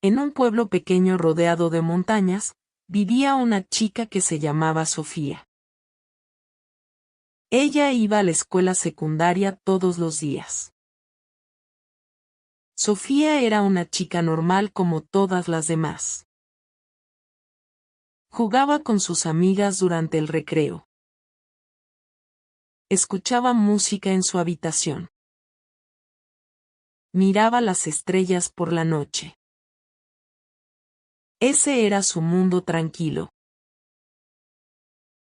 En un pueblo pequeño rodeado de montañas, vivía una chica que se llamaba Sofía. Ella iba a la escuela secundaria todos los días. Sofía era una chica normal como todas las demás. Jugaba con sus amigas durante el recreo. Escuchaba música en su habitación. Miraba las estrellas por la noche. Ese era su mundo tranquilo.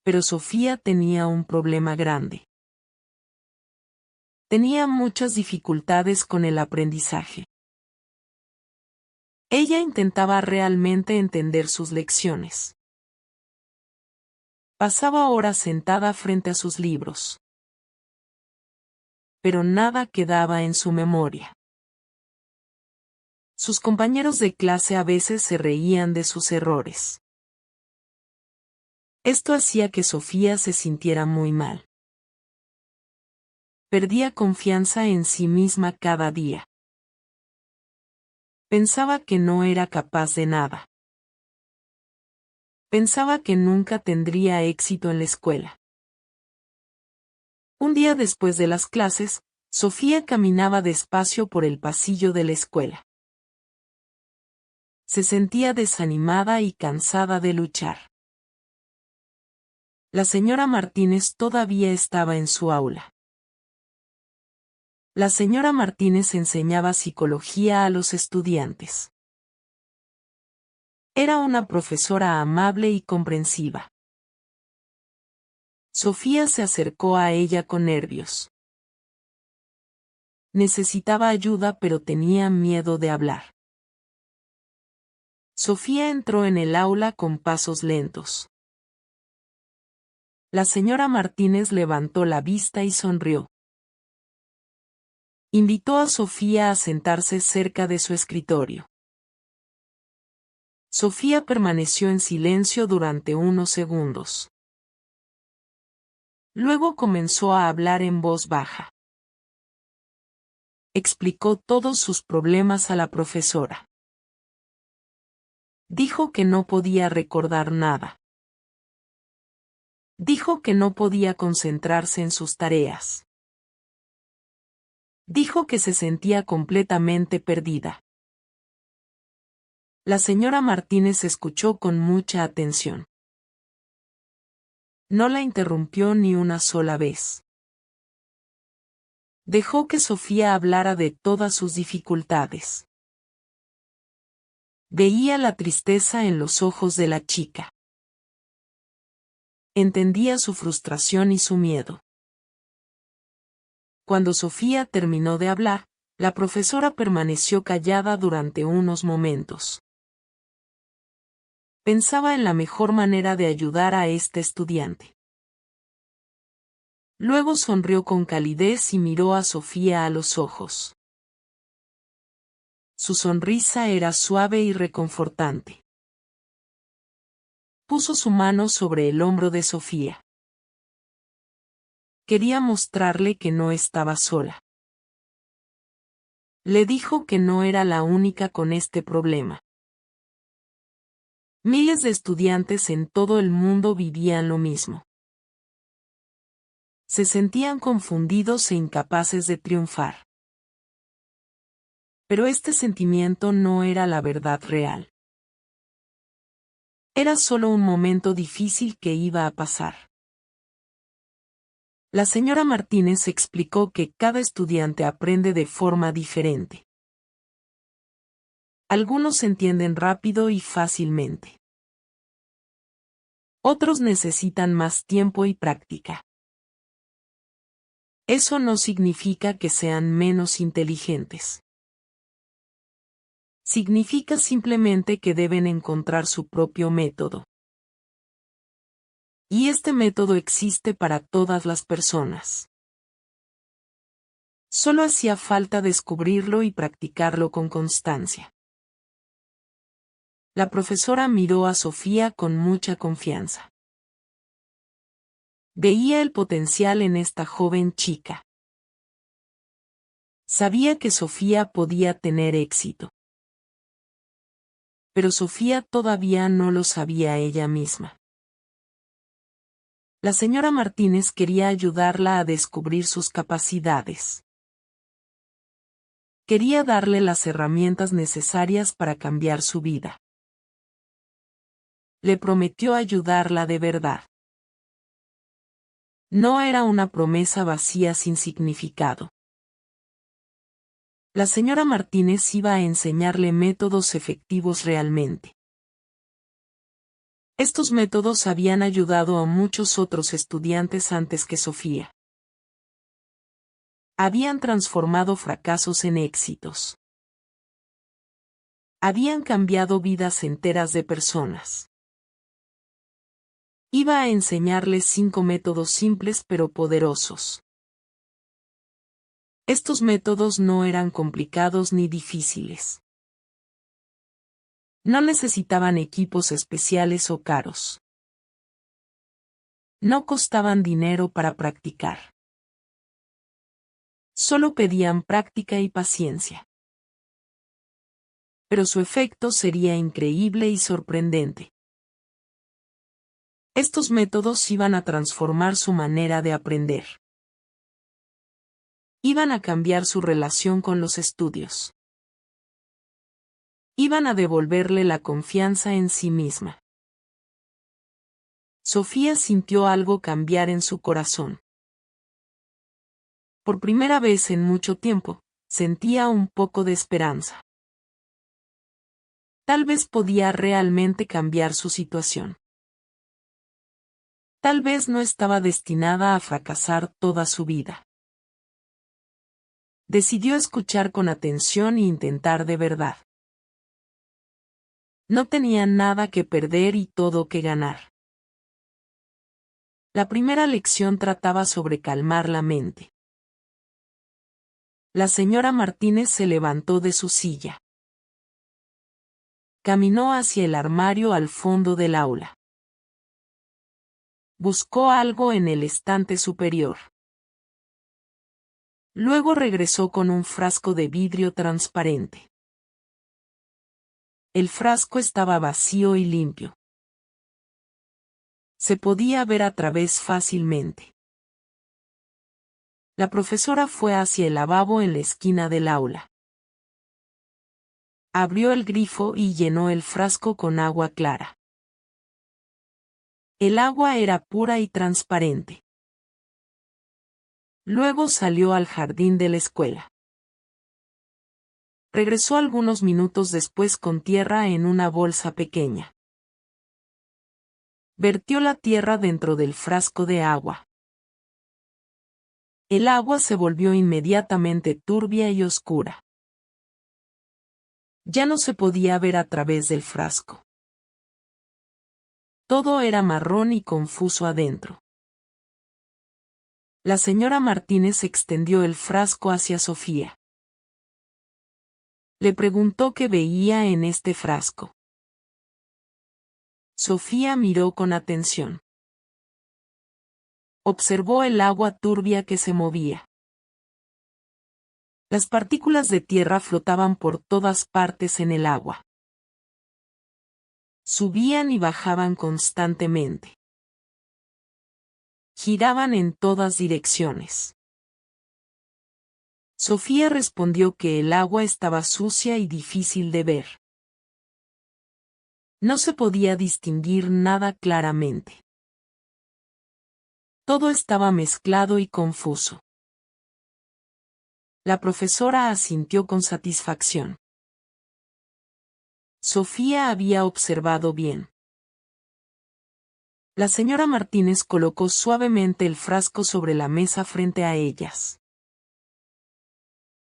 Pero Sofía tenía un problema grande. Tenía muchas dificultades con el aprendizaje. Ella intentaba realmente entender sus lecciones. Pasaba horas sentada frente a sus libros. Pero nada quedaba en su memoria. Sus compañeros de clase a veces se reían de sus errores. Esto hacía que Sofía se sintiera muy mal. Perdía confianza en sí misma cada día. Pensaba que no era capaz de nada. Pensaba que nunca tendría éxito en la escuela. Un día después de las clases, Sofía caminaba despacio por el pasillo de la escuela. Se sentía desanimada y cansada de luchar. La señora Martínez todavía estaba en su aula. La señora Martínez enseñaba psicología a los estudiantes. Era una profesora amable y comprensiva. Sofía se acercó a ella con nervios. Necesitaba ayuda pero tenía miedo de hablar. Sofía entró en el aula con pasos lentos. La señora Martínez levantó la vista y sonrió. Invitó a Sofía a sentarse cerca de su escritorio. Sofía permaneció en silencio durante unos segundos. Luego comenzó a hablar en voz baja. Explicó todos sus problemas a la profesora. Dijo que no podía recordar nada. Dijo que no podía concentrarse en sus tareas. Dijo que se sentía completamente perdida. La señora Martínez escuchó con mucha atención. No la interrumpió ni una sola vez. Dejó que Sofía hablara de todas sus dificultades. Veía la tristeza en los ojos de la chica. Entendía su frustración y su miedo. Cuando Sofía terminó de hablar, la profesora permaneció callada durante unos momentos. Pensaba en la mejor manera de ayudar a este estudiante. Luego sonrió con calidez y miró a Sofía a los ojos. Su sonrisa era suave y reconfortante. Puso su mano sobre el hombro de Sofía. Quería mostrarle que no estaba sola. Le dijo que no era la única con este problema. Miles de estudiantes en todo el mundo vivían lo mismo. Se sentían confundidos e incapaces de triunfar. Pero este sentimiento no era la verdad real. Era solo un momento difícil que iba a pasar. La señora Martínez explicó que cada estudiante aprende de forma diferente. Algunos entienden rápido y fácilmente. Otros necesitan más tiempo y práctica. Eso no significa que sean menos inteligentes. Significa simplemente que deben encontrar su propio método. Y este método existe para todas las personas. Solo hacía falta descubrirlo y practicarlo con constancia. La profesora miró a Sofía con mucha confianza. Veía el potencial en esta joven chica. Sabía que Sofía podía tener éxito. Pero Sofía todavía no lo sabía ella misma. La señora Martínez quería ayudarla a descubrir sus capacidades. Quería darle las herramientas necesarias para cambiar su vida. Le prometió ayudarla de verdad. No era una promesa vacía sin significado. La señora Martínez iba a enseñarle métodos efectivos realmente. Estos métodos habían ayudado a muchos otros estudiantes antes que Sofía. Habían transformado fracasos en éxitos. Habían cambiado vidas enteras de personas. Iba a enseñarles 5 métodos simples pero poderosos. Estos métodos no eran complicados ni difíciles. No necesitaban equipos especiales o caros. No costaban dinero para practicar. Solo pedían práctica y paciencia. Pero su efecto sería increíble y sorprendente. Estos métodos iban a transformar su manera de aprender. Iban a cambiar su relación con los estudios. Iban a devolverle la confianza en sí misma. Sofía sintió algo cambiar en su corazón. Por primera vez en mucho tiempo, sentía un poco de esperanza. Tal vez podía realmente cambiar su situación. Tal vez no estaba destinada a fracasar toda su vida. Decidió escuchar con atención e intentar de verdad. No tenía nada que perder y todo que ganar. La primera lección trataba sobre calmar la mente. La señora Martínez se levantó de su silla. Caminó hacia el armario al fondo del aula. Buscó algo en el estante superior. Luego regresó con un frasco de vidrio transparente. El frasco estaba vacío y limpio. Se podía ver a través fácilmente. La profesora fue hacia el lavabo en la esquina del aula. Abrió el grifo y llenó el frasco con agua clara. El agua era pura y transparente. Luego salió al jardín de la escuela. Regresó algunos minutos después con tierra en una bolsa pequeña. Vertió la tierra dentro del frasco de agua. El agua se volvió inmediatamente turbia y oscura. Ya no se podía ver a través del frasco. Todo era marrón y confuso adentro. La señora Martínez extendió el frasco hacia Sofía. Le preguntó qué veía en este frasco. Sofía miró con atención. Observó el agua turbia que se movía. Las partículas de tierra flotaban por todas partes en el agua. Subían y bajaban constantemente. Giraban en todas direcciones. Sofía respondió que el agua estaba sucia y difícil de ver. No se podía distinguir nada claramente. Todo estaba mezclado y confuso. La profesora asintió con satisfacción. Sofía había observado bien. La señora Martínez colocó suavemente el frasco sobre la mesa frente a ellas.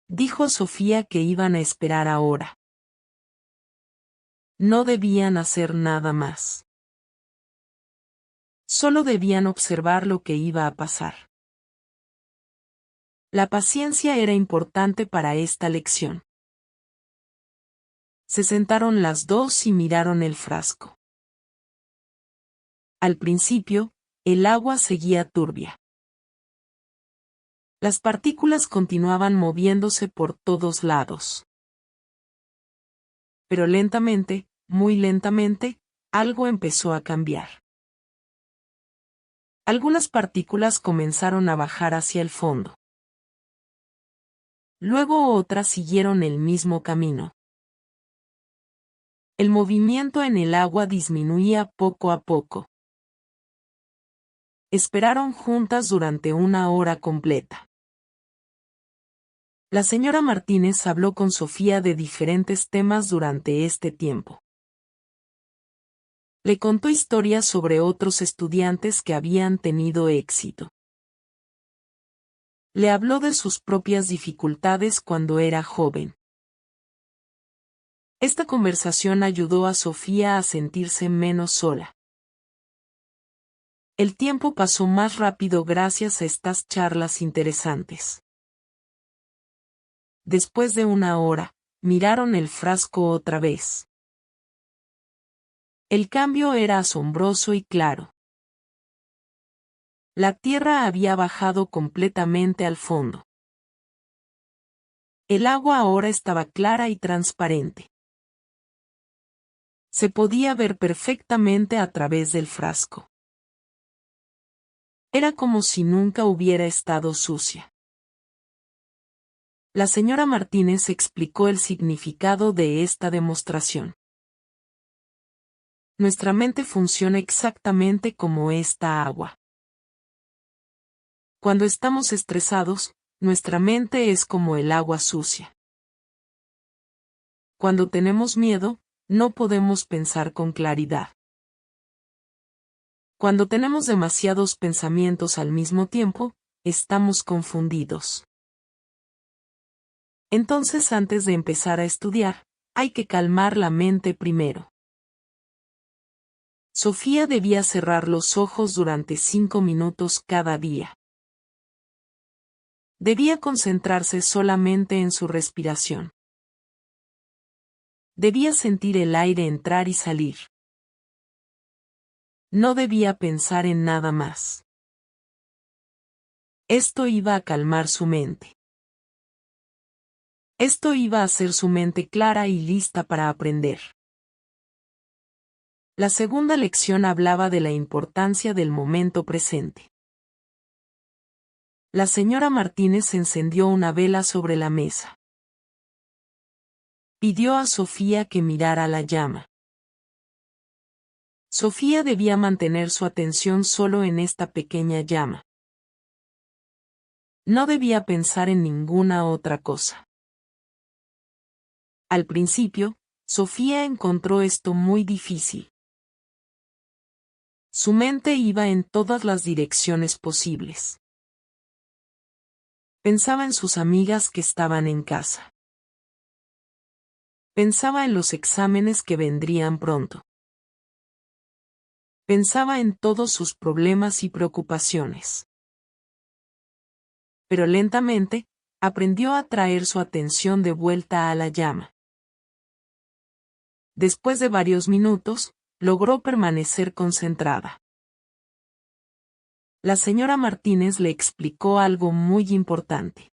Dijo Sofía que iban a esperar ahora. No debían hacer nada más. Solo debían observar lo que iba a pasar. La paciencia era importante para esta lección. Se sentaron las dos y miraron el frasco. Al principio, el agua seguía turbia. Las partículas continuaban moviéndose por todos lados. Pero lentamente, muy lentamente, algo empezó a cambiar. Algunas partículas comenzaron a bajar hacia el fondo. Luego otras siguieron el mismo camino. El movimiento en el agua disminuía poco a poco. Esperaron juntas durante una hora completa. La señora Martínez habló con Sofía de diferentes temas durante este tiempo. Le contó historias sobre otros estudiantes que habían tenido éxito. Le habló de sus propias dificultades cuando era joven. Esta conversación ayudó a Sofía a sentirse menos sola. El tiempo pasó más rápido gracias a estas charlas interesantes. Después de una hora, miraron el frasco otra vez. El cambio era asombroso y claro. La tierra había bajado completamente al fondo. El agua ahora estaba clara y transparente. Se podía ver perfectamente a través del frasco. Era como si nunca hubiera estado sucia. La señora Martínez explicó el significado de esta demostración. Nuestra mente funciona exactamente como esta agua. Cuando estamos estresados, nuestra mente es como el agua sucia. Cuando tenemos miedo, no podemos pensar con claridad. Cuando tenemos demasiados pensamientos al mismo tiempo, estamos confundidos. Entonces, antes de empezar a estudiar, hay que calmar la mente primero. Sofía debía cerrar los ojos durante 5 minutos cada día. Debía concentrarse solamente en su respiración. Debía sentir el aire entrar y salir. No debía pensar en nada más. Esto iba a calmar su mente. Esto iba a hacer su mente clara y lista para aprender. La segunda lección hablaba de la importancia del momento presente. La señora Martínez encendió una vela sobre la mesa. Pidió a Sofía que mirara la llama. Sofía debía mantener su atención solo en esta pequeña llama. No debía pensar en ninguna otra cosa. Al principio, Sofía encontró esto muy difícil. Su mente iba en todas las direcciones posibles. Pensaba en sus amigas que estaban en casa. Pensaba en los exámenes que vendrían pronto. Pensaba en todos sus problemas y preocupaciones. Pero lentamente, aprendió a traer su atención de vuelta a la llama. Después de varios minutos, logró permanecer concentrada. La señora Martínez le explicó algo muy importante.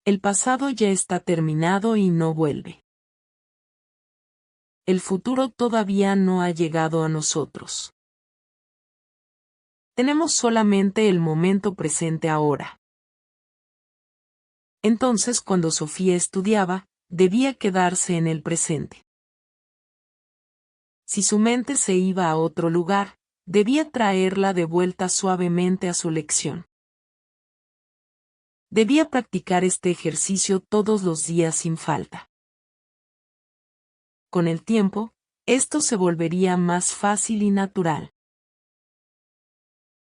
El pasado ya está terminado y no vuelve. El futuro todavía no ha llegado a nosotros. Tenemos solamente el momento presente ahora. Entonces, cuando Sofía estudiaba, debía quedarse en el presente. Si su mente se iba a otro lugar, debía traerla de vuelta suavemente a su lección. Debía practicar este ejercicio todos los días sin falta. Con el tiempo, esto se volvería más fácil y natural.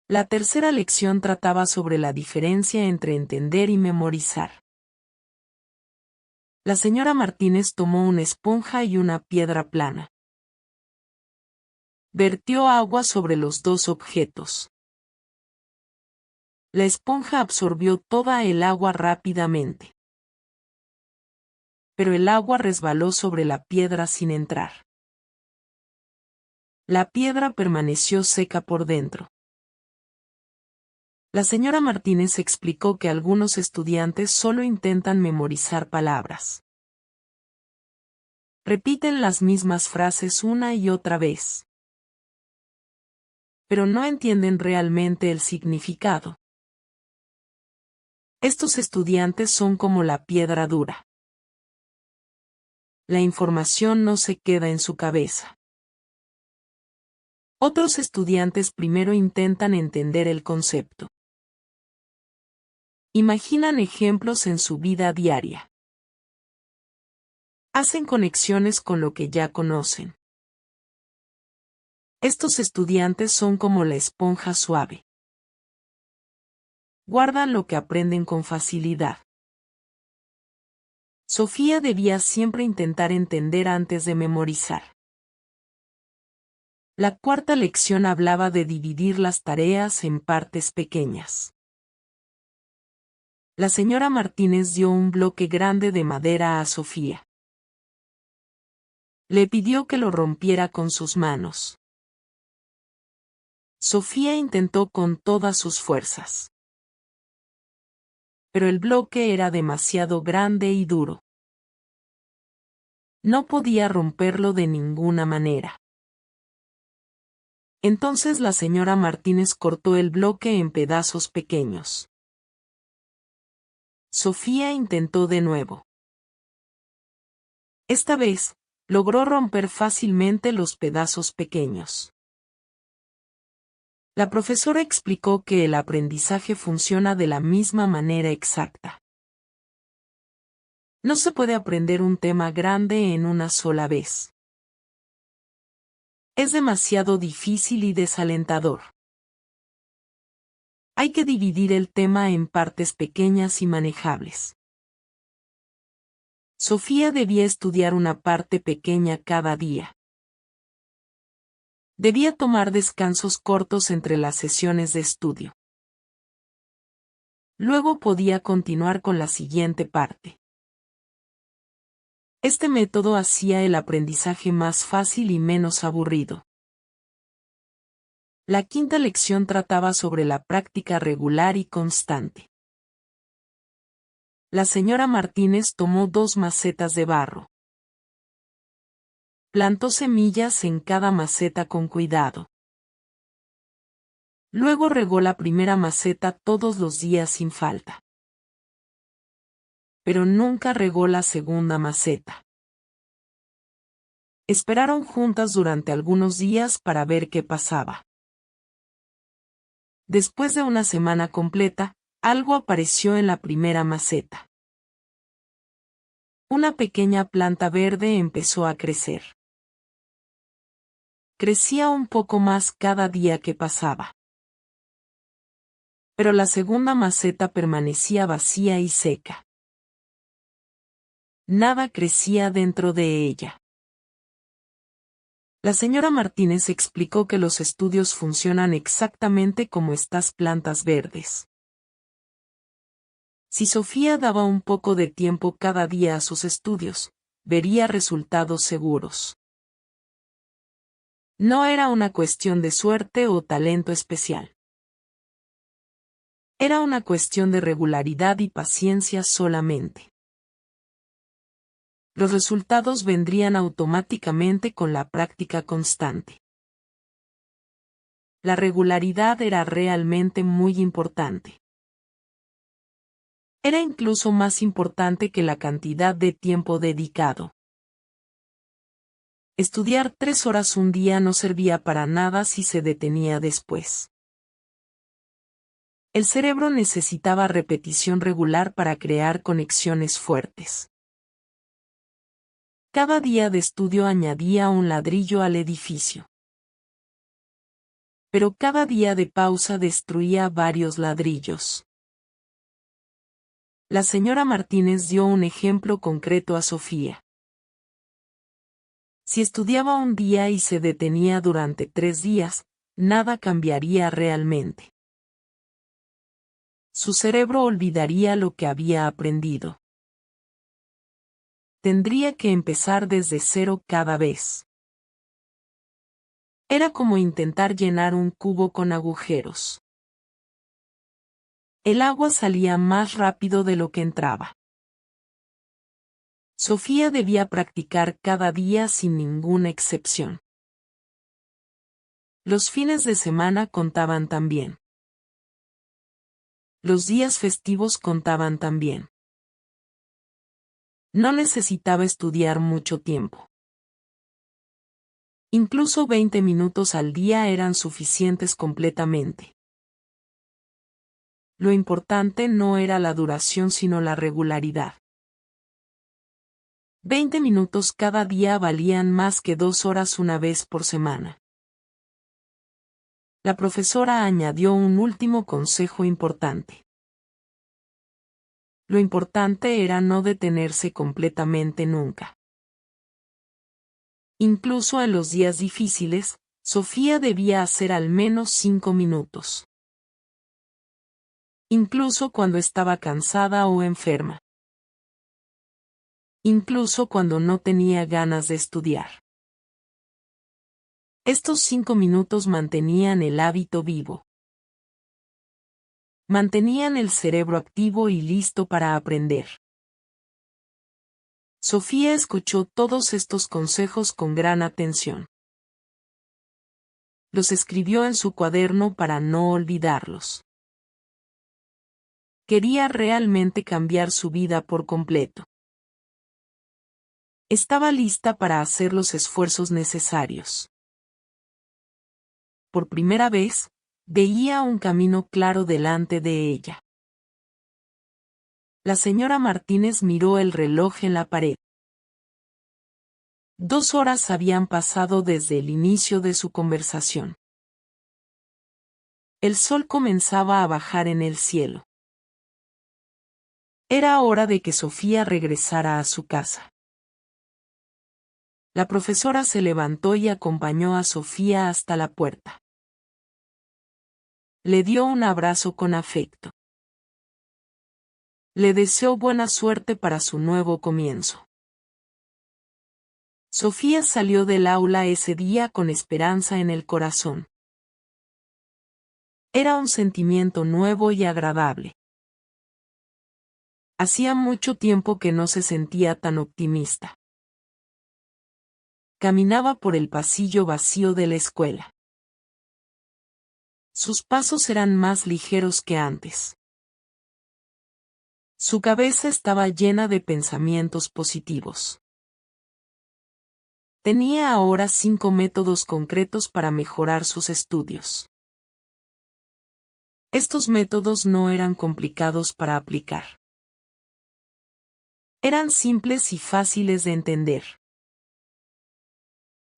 La tercera lección trataba sobre la diferencia entre entender y memorizar. La señora Martínez tomó una esponja y una piedra plana. Vertió agua sobre los dos objetos. La esponja absorbió toda el agua rápidamente. Pero el agua resbaló sobre la piedra sin entrar. La piedra permaneció seca por dentro. La señora Martínez explicó que algunos estudiantes solo intentan memorizar palabras. Repiten las mismas frases una y otra vez. Pero no entienden realmente el significado. Estos estudiantes son como la piedra dura. La información no se queda en su cabeza. Otros estudiantes primero intentan entender el concepto. Imaginan ejemplos en su vida diaria. Hacen conexiones con lo que ya conocen. Estos estudiantes son como la esponja suave. Guardan lo que aprenden con facilidad. Sofía debía siempre intentar entender antes de memorizar. La cuarta lección hablaba de dividir las tareas en partes pequeñas. La señora Martínez dio un bloque grande de madera a Sofía. Le pidió que lo rompiera con sus manos. Sofía intentó con todas sus fuerzas. Pero el bloque era demasiado grande y duro. No podía romperlo de ninguna manera. Entonces la señora Martínez cortó el bloque en pedazos pequeños. Sofía intentó de nuevo. Esta vez, logró romper fácilmente los pedazos pequeños. La profesora explicó que el aprendizaje funciona de la misma manera exacta. No se puede aprender un tema grande en una sola vez. Es demasiado difícil y desalentador. Hay que dividir el tema en partes pequeñas y manejables. Sofía debía estudiar una parte pequeña cada día. Debía tomar descansos cortos entre las sesiones de estudio. Luego podía continuar con la siguiente parte. Este método hacía el aprendizaje más fácil y menos aburrido. La quinta lección trataba sobre la práctica regular y constante. La señora Martínez tomó 2 macetas de barro. Plantó semillas en cada maceta con cuidado. Luego regó la primera maceta todos los días sin falta. Pero nunca regó la segunda maceta. Esperaron juntas durante algunos días para ver qué pasaba. Después de una semana completa, algo apareció en la primera maceta. Una pequeña planta verde empezó a crecer. Crecía un poco más cada día que pasaba. Pero la segunda maceta permanecía vacía y seca. Nada crecía dentro de ella. La señora Martínez explicó que los estudios funcionan exactamente como estas plantas verdes. Si Sofía daba un poco de tiempo cada día a sus estudios, vería resultados seguros. No era una cuestión de suerte o talento especial. Era una cuestión de regularidad y paciencia solamente. Los resultados vendrían automáticamente con la práctica constante. La regularidad era realmente muy importante. Era incluso más importante que la cantidad de tiempo dedicado. Estudiar 3 horas un día no servía para nada si se detenía después. El cerebro necesitaba repetición regular para crear conexiones fuertes. Cada día de estudio añadía un ladrillo al edificio. Pero cada día de pausa destruía varios ladrillos. La señora Martínez dio un ejemplo concreto a Sofía. Si estudiaba un día y se detenía durante 3 días, nada cambiaría realmente. Su cerebro olvidaría lo que había aprendido. Tendría que empezar desde cero cada vez. Era como intentar llenar un cubo con agujeros. El agua salía más rápido de lo que entraba. Sofía debía practicar cada día sin ninguna excepción. Los fines de semana contaban también. Los días festivos contaban también. No necesitaba estudiar mucho tiempo. Incluso 20 minutos al día eran suficientes completamente. Lo importante no era la duración sino la regularidad. 20 minutos cada día valían más que 2 horas una vez por semana. La profesora añadió un último consejo importante. Lo importante era no detenerse completamente nunca. Incluso en los días difíciles, Sofía debía hacer al menos 5 minutos. Incluso cuando estaba cansada o enferma. Incluso cuando no tenía ganas de estudiar. Estos 5 minutos mantenían el hábito vivo. Mantenían el cerebro activo y listo para aprender. Sofía escuchó todos estos consejos con gran atención. Los escribió en su cuaderno para no olvidarlos. Quería realmente cambiar su vida por completo. Estaba lista para hacer los esfuerzos necesarios. Por primera vez, veía un camino claro delante de ella. La señora Martínez miró el reloj en la pared. 2 horas habían pasado desde el inicio de su conversación. El sol comenzaba a bajar en el cielo. Era hora de que Sofía regresara a su casa. La profesora se levantó y acompañó a Sofía hasta la puerta. Le dio un abrazo con afecto. Le deseó buena suerte para su nuevo comienzo. Sofía salió del aula ese día con esperanza en el corazón. Era un sentimiento nuevo y agradable. Hacía mucho tiempo que no se sentía tan optimista. Caminaba por el pasillo vacío de la escuela. Sus pasos eran más ligeros que antes. Su cabeza estaba llena de pensamientos positivos. Tenía ahora 5 métodos concretos para mejorar sus estudios. Estos métodos no eran complicados para aplicar. Eran simples y fáciles de entender.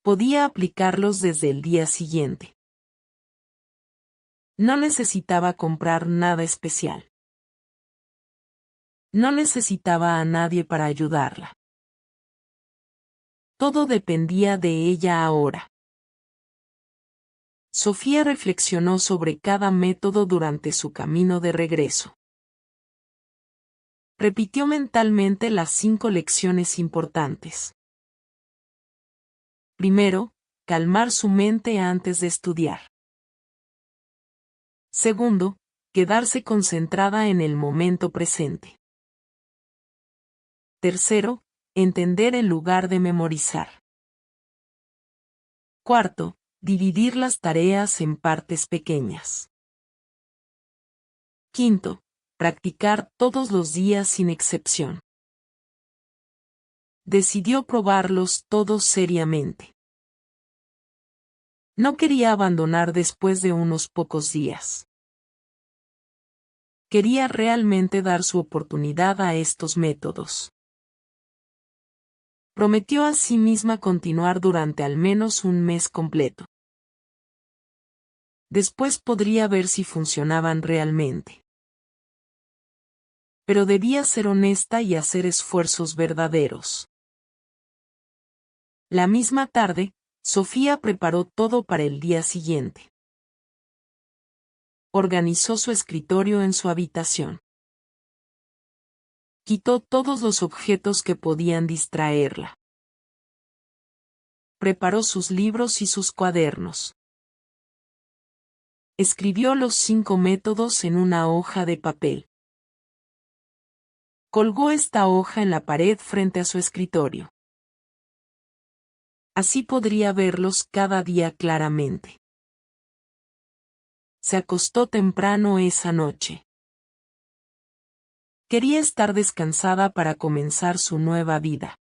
Podía aplicarlos desde el día siguiente. No necesitaba comprar nada especial. No necesitaba a nadie para ayudarla. Todo dependía de ella ahora. Sofía reflexionó sobre cada método durante su camino de regreso. Repitió mentalmente las 5 lecciones importantes. Primero, calmar su mente antes de estudiar. Segundo, quedarse concentrada en el momento presente. Tercero, entender en lugar de memorizar. Cuarto, dividir las tareas en partes pequeñas. Quinto, practicar todos los días sin excepción. Decidió probarlos todos seriamente. No quería abandonar después de unos pocos días. Quería realmente dar su oportunidad a estos métodos. Prometió a sí misma continuar durante al menos un mes completo. Después podría ver si funcionaban realmente. Pero debía ser honesta y hacer esfuerzos verdaderos. La misma tarde, Sofía preparó todo para el día siguiente. Organizó su escritorio en su habitación. Quitó todos los objetos que podían distraerla. Preparó sus libros y sus cuadernos. Escribió los 5 métodos en una hoja de papel. Colgó esta hoja en la pared frente a su escritorio. Así podría verlos cada día claramente. Se acostó temprano esa noche. Quería estar descansada para comenzar su nueva vida.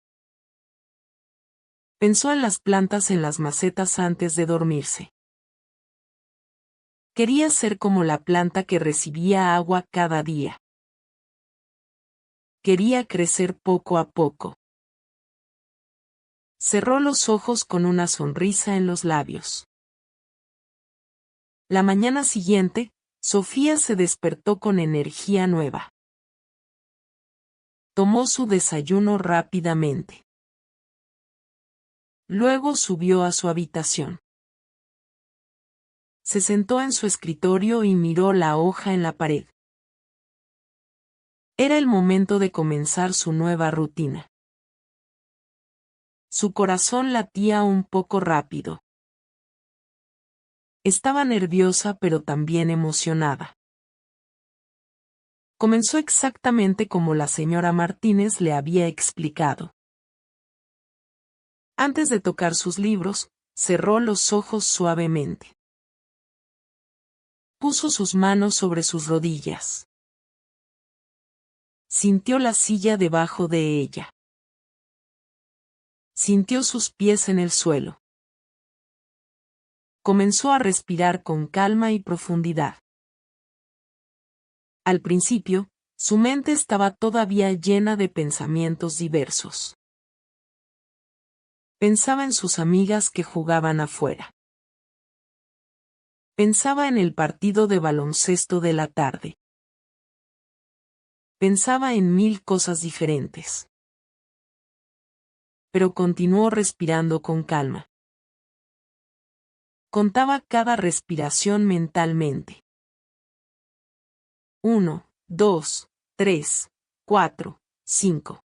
Pensó en las plantas en las macetas antes de dormirse. Quería ser como la planta que recibía agua cada día. Quería crecer poco a poco. Cerró los ojos con una sonrisa en los labios. La mañana siguiente, Sofía se despertó con energía nueva. Tomó su desayuno rápidamente. Luego subió a su habitación. Se sentó en su escritorio y miró la hoja en la pared. Era el momento de comenzar su nueva rutina. Su corazón latía un poco rápido. Estaba nerviosa pero también emocionada. Comenzó exactamente como la señora Martínez le había explicado. Antes de tocar sus libros, cerró los ojos suavemente. Puso sus manos sobre sus rodillas. Sintió la silla debajo de ella. Sintió sus pies en el suelo. Comenzó a respirar con calma y profundidad. Al principio, su mente estaba todavía llena de pensamientos diversos. Pensaba en sus amigas que jugaban afuera. Pensaba en el partido de baloncesto de la tarde. Pensaba en 1000 cosas diferentes. Pero continuó respirando con calma. Contaba cada respiración mentalmente. 1, 2, 3, 4, 5.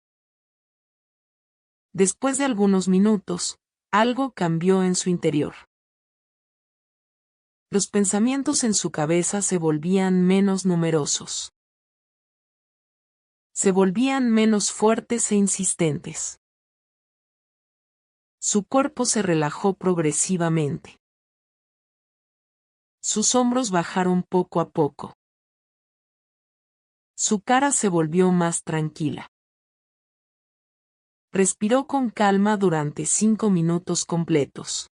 Después de algunos minutos, algo cambió en su interior. Los pensamientos en su cabeza se volvían menos numerosos. Se volvían menos fuertes e insistentes. Su cuerpo se relajó progresivamente. Sus hombros bajaron poco a poco. Su cara se volvió más tranquila. Respiró con calma durante 5 minutos completos.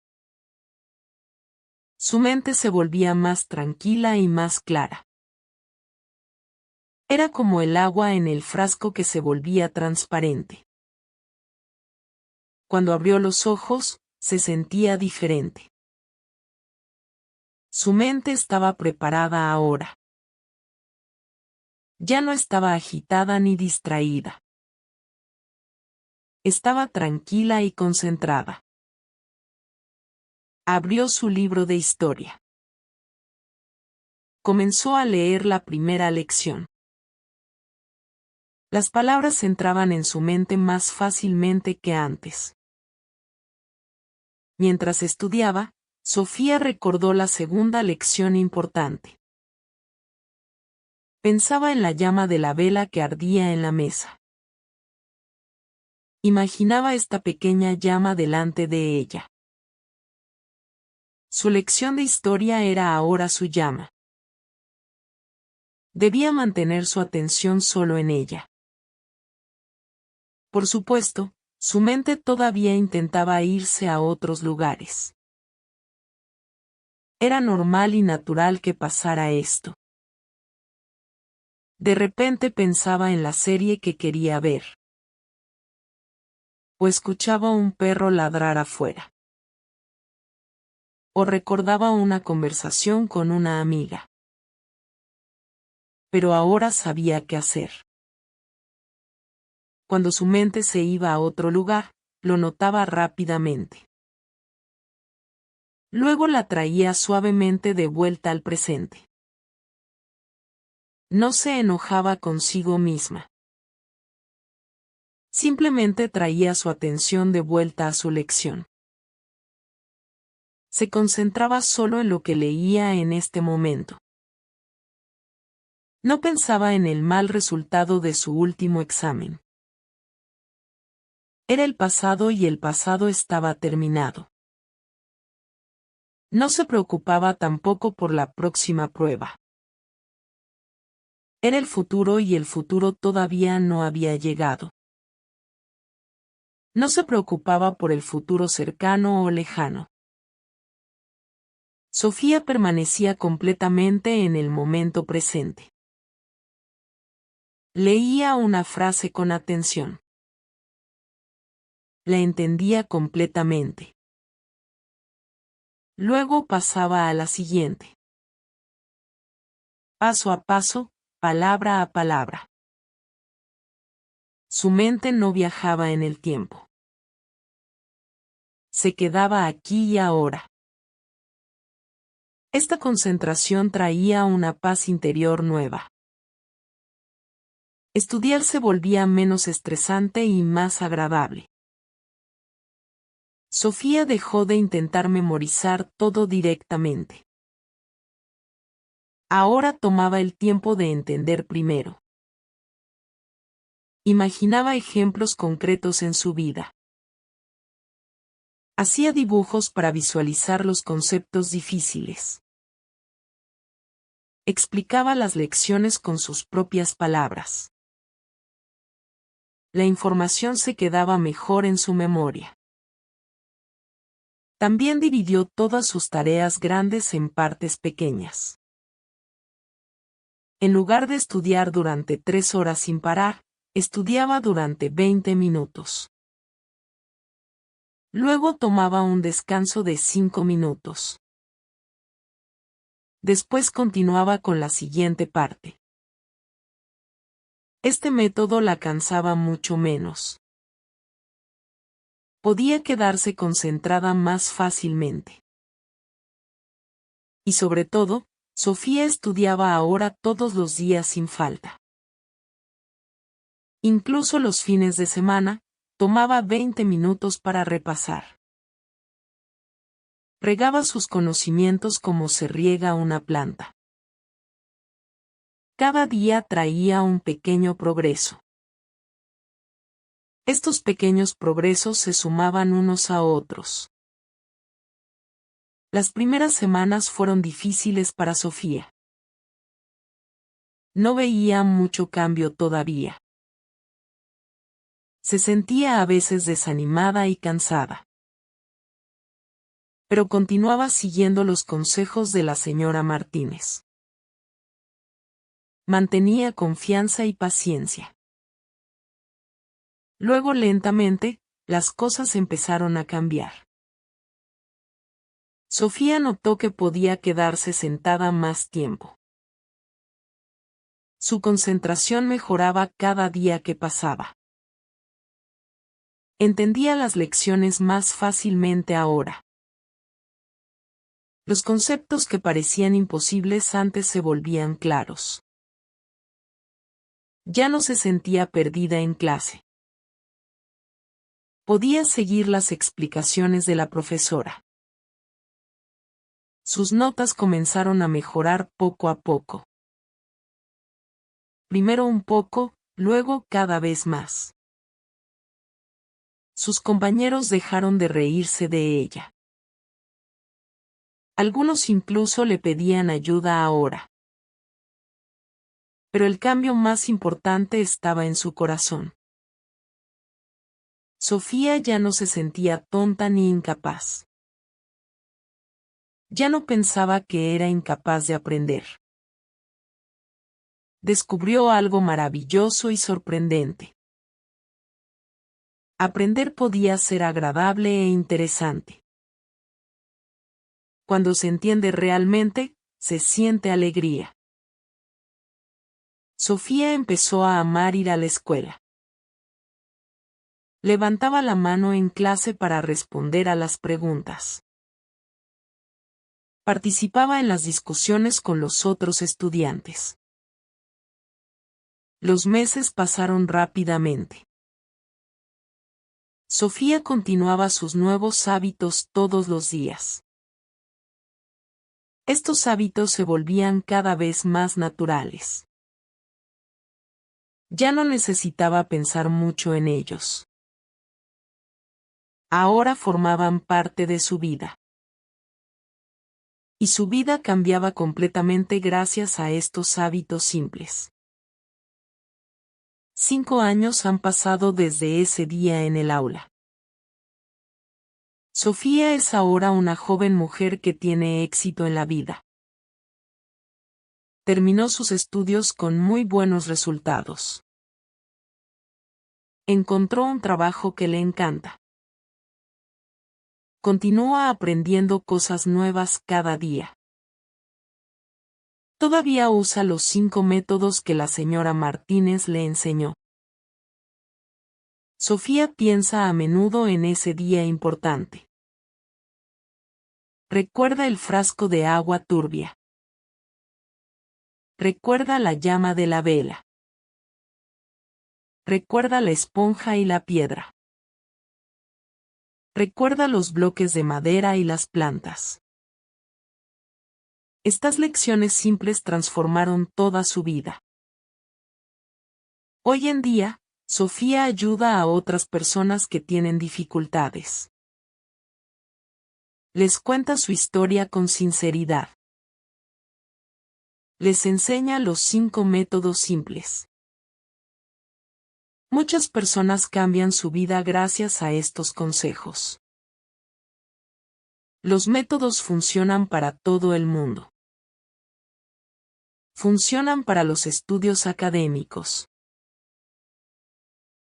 Su mente se volvía más tranquila y más clara. Era como el agua en el frasco que se volvía transparente. Cuando abrió los ojos, se sentía diferente. Su mente estaba preparada ahora. Ya no estaba agitada ni distraída. Estaba tranquila y concentrada. Abrió su libro de historia. Comenzó a leer la primera lección. Las palabras entraban en su mente más fácilmente que antes. Mientras estudiaba, Sofía recordó la segunda lección importante. Pensaba en la llama de la vela que ardía en la mesa. Imaginaba esta pequeña llama delante de ella. Su lección de historia era ahora su llama. Debía mantener su atención solo en ella. Por supuesto, su mente todavía intentaba irse a otros lugares. Era normal y natural que pasara esto. De repente pensaba en la serie que quería ver. O escuchaba un perro ladrar afuera. O recordaba una conversación con una amiga. Pero ahora sabía qué hacer. Cuando su mente se iba a otro lugar, lo notaba rápidamente. Luego la traía suavemente de vuelta al presente. No se enojaba consigo misma. Simplemente traía su atención de vuelta a su lección. Se concentraba solo en lo que leía en este momento. No pensaba en el mal resultado de su último examen. Era el pasado y el pasado estaba terminado. No se preocupaba tampoco por la próxima prueba. Era el futuro y el futuro todavía no había llegado. No se preocupaba por el futuro cercano o lejano. Sofía permanecía completamente en el momento presente. Leía una frase con atención. La entendía completamente. Luego pasaba a la siguiente. Paso a paso, palabra a palabra. Su mente no viajaba en el tiempo. Se quedaba aquí y ahora. Esta concentración traía una paz interior nueva. Estudiar se volvía menos estresante y más agradable. Sofía dejó de intentar memorizar todo directamente. Ahora tomaba el tiempo de entender primero. Imaginaba ejemplos concretos en su vida. Hacía dibujos para visualizar los conceptos difíciles. Explicaba las lecciones con sus propias palabras. La información se quedaba mejor en su memoria. También dividió todas sus tareas grandes en partes pequeñas. En lugar de estudiar durante 3 horas sin parar, estudiaba durante 20 minutos. Luego tomaba un descanso de 5 minutos. Después continuaba con la siguiente parte. Este método la cansaba mucho menos. Podía quedarse concentrada más fácilmente. Y sobre todo, Sofía estudiaba ahora todos los días sin falta. Incluso los fines de semana, tomaba 20 minutos para repasar. Regaba sus conocimientos como se riega una planta. Cada día traía un pequeño progreso. Estos pequeños progresos se sumaban unos a otros. Las primeras semanas fueron difíciles para Sofía. No veía mucho cambio todavía. Se sentía a veces desanimada y cansada. Pero continuaba siguiendo los consejos de la señora Martínez. Mantenía confianza y paciencia. Luego lentamente, las cosas empezaron a cambiar. Sofía notó que podía quedarse sentada más tiempo. Su concentración mejoraba cada día que pasaba. Entendía las lecciones más fácilmente ahora. Los conceptos que parecían imposibles antes se volvían claros. Ya no se sentía perdida en clase. Podía seguir las explicaciones de la profesora. Sus notas comenzaron a mejorar poco a poco. Primero un poco, luego cada vez más. Sus compañeros dejaron de reírse de ella. Algunos incluso le pedían ayuda ahora. Pero el cambio más importante estaba en su corazón. Sofía ya no se sentía tonta ni incapaz. Ya no pensaba que era incapaz de aprender. Descubrió algo maravilloso y sorprendente. Aprender podía ser agradable e interesante. Cuando se entiende realmente, se siente alegría. Sofía empezó a amar ir a la escuela. Levantaba la mano en clase para responder a las preguntas. Participaba en las discusiones con los otros estudiantes. Los meses pasaron rápidamente. Sofía continuaba sus nuevos hábitos todos los días. Estos hábitos se volvían cada vez más naturales. Ya no necesitaba pensar mucho en ellos. Ahora formaban parte de su vida. Y su vida cambiaba completamente gracias a estos hábitos simples. 5 años han pasado desde ese día en el aula. Sofía es ahora una joven mujer que tiene éxito en la vida. Terminó sus estudios con muy buenos resultados. Encontró un trabajo que le encanta. Continúa aprendiendo cosas nuevas cada día. Todavía usa los 5 métodos que la señora Martínez le enseñó. Sofía piensa a menudo en ese día importante. Recuerda el frasco de agua turbia. Recuerda la llama de la vela. Recuerda la esponja y la piedra. Recuerda los bloques de madera y las plantas. Estas lecciones simples transformaron toda su vida. Hoy en día, Sofía ayuda a otras personas que tienen dificultades. Les cuenta su historia con sinceridad. Les enseña los 5 métodos simples. Muchas personas cambian su vida gracias a estos consejos. Los métodos funcionan para todo el mundo. Funcionan para los estudios académicos.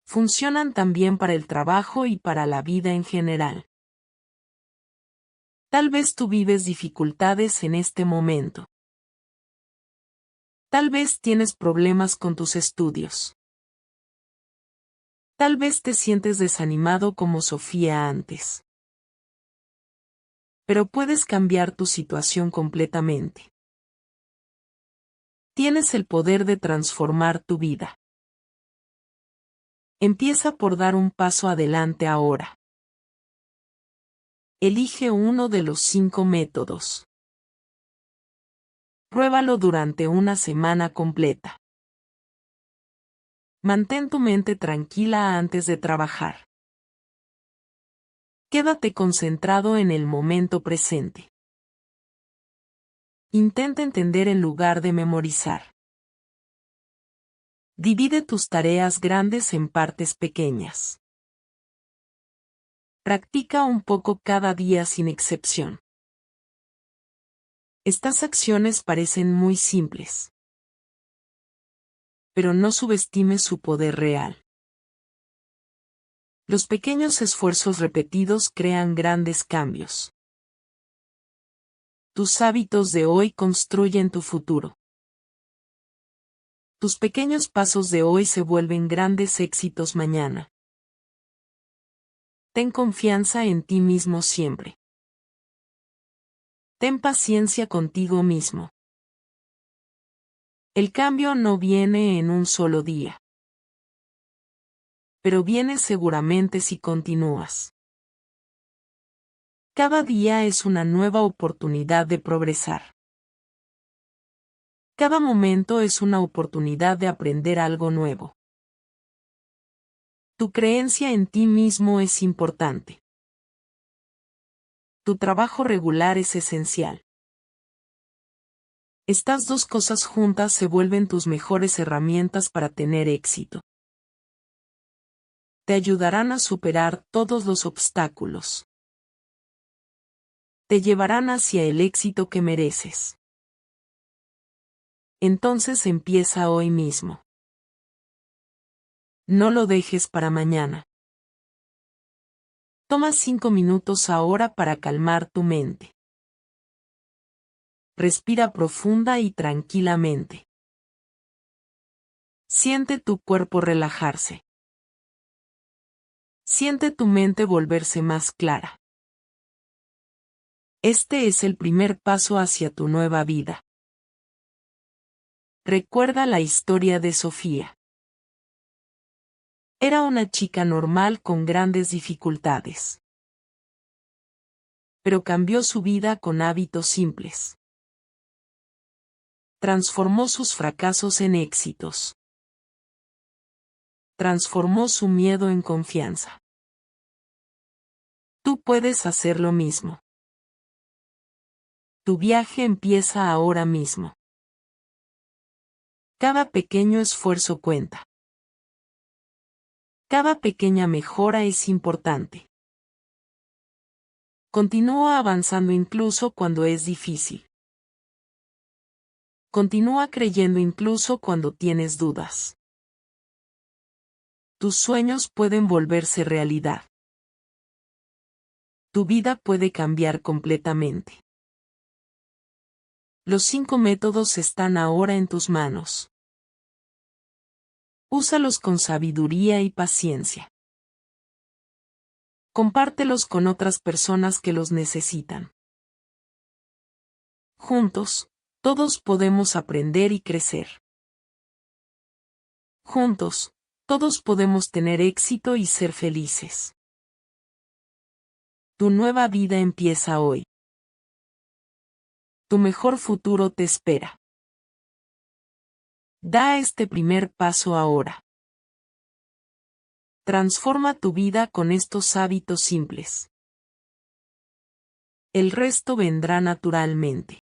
Funcionan también para el trabajo y para la vida en general. Tal vez tú vives dificultades en este momento. Tal vez tienes problemas con tus estudios. Tal vez te sientes desanimado como Sofía antes. Pero puedes cambiar tu situación completamente. Tienes el poder de transformar tu vida. Empieza por dar un paso adelante ahora. Elige uno de los 5 métodos. Pruébalo durante una semana completa. Mantén tu mente tranquila antes de trabajar. Quédate concentrado en el momento presente. Intenta entender en lugar de memorizar. Divide tus tareas grandes en partes pequeñas. Practica un poco cada día sin excepción. Estas acciones parecen muy simples. Pero no subestimes su poder real. Los pequeños esfuerzos repetidos crean grandes cambios. Tus hábitos de hoy construyen tu futuro. Tus pequeños pasos de hoy se vuelven grandes éxitos mañana. Ten confianza en ti mismo siempre. Ten paciencia contigo mismo. El cambio no viene en un solo día. Pero viene seguramente si continúas. Cada día es una nueva oportunidad de progresar. Cada momento es una oportunidad de aprender algo nuevo. Tu creencia en ti mismo es importante. Tu trabajo regular es esencial. Estas 2 cosas juntas se vuelven tus mejores herramientas para tener éxito. Te ayudarán a superar todos los obstáculos. Te llevarán hacia el éxito que mereces. Entonces empieza hoy mismo. No lo dejes para mañana. Toma 5 minutos ahora para calmar tu mente. Respira profunda y tranquilamente. Siente tu cuerpo relajarse. Siente tu mente volverse más clara. Este es el primer paso hacia tu nueva vida. Recuerda la historia de Sofía. Era una chica normal con grandes dificultades. Pero cambió su vida con hábitos simples. Transformó sus fracasos en éxitos. transformó su miedo en confianza. Tú puedes hacer lo mismo. Tu viaje empieza ahora mismo. Cada pequeño esfuerzo cuenta. Cada pequeña mejora es importante. Continúa avanzando incluso cuando es difícil. Continúa creyendo incluso cuando tienes dudas. Tus sueños pueden volverse realidad. Tu vida puede cambiar completamente. Los 5 métodos están ahora en tus manos. Úsalos con sabiduría y paciencia. Compártelos con otras personas que los necesitan. Juntos, todos podemos aprender y crecer. Juntos, todos podemos tener éxito y ser felices. Tu nueva vida empieza hoy. Tu mejor futuro te espera. Da este primer paso ahora. Transforma tu vida con estos hábitos simples. El resto vendrá naturalmente.